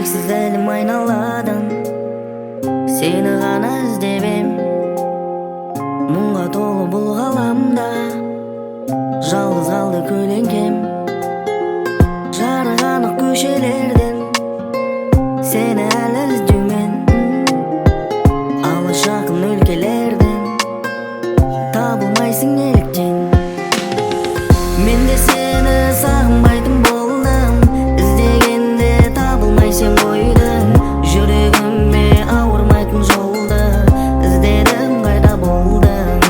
шексіз әлем айналадан сені ғана іздебем. Мұңға толы бұл ғаламда жалғыз қалды көлеңкем. Жарық анық көшелерден сені әлі іздеумен, алыс жақын өлкелерден табылмайсың неліктен. Мен де сені сағынбайтын болдым, іздегенде табылмай сен қойдың. Жүрегіме ауырмайтын жолды іздедім, қайда болдың.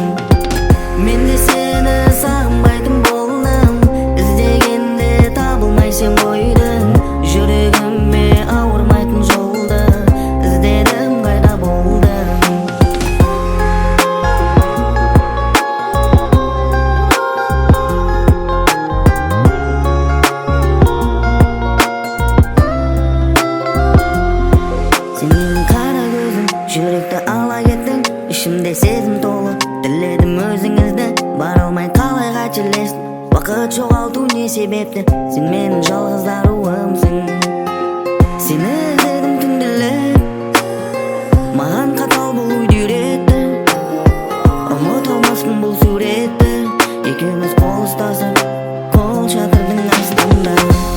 Мен де сені сағынбайтын болдым, іздегенде табылмай сен қойдың. Жүрегіме ауырмайтын жолды іздедім, қайда болдың. Сенің қара көзің жүректі ала кеттің, ішімде сезім толы, тіледім өзіңізді. Бара алмай қалай қателестім, уақыт жоғалту не себепті? Сен менің жалғыз аруымсың. Сені іздедім түнделеп, маған қатал болуды үйретті. Ұмыта алмаспын бұл суретті, екеуміз қол ұстасып қол шатырдың астында.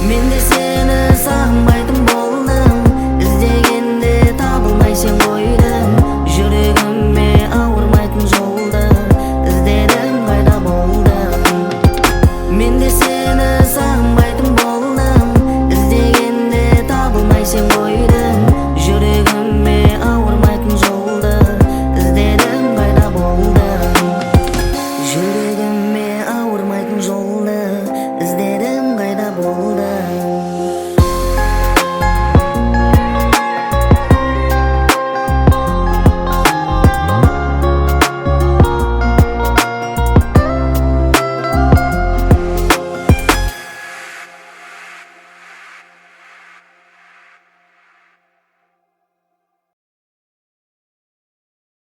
Мен де сені сағынбайтын болдым, іздегенде табылмай сен қойдың. Жүрегіме ауырмайтын жолды іздедім, қайда болдың. Мен де сені сағынбайтын болдым, іздегенде табылмай сен қойдың. Жүрегіме ауырмайтын жолды іздедім, қайда болдың. Жүрегіме ауырмайтын жолды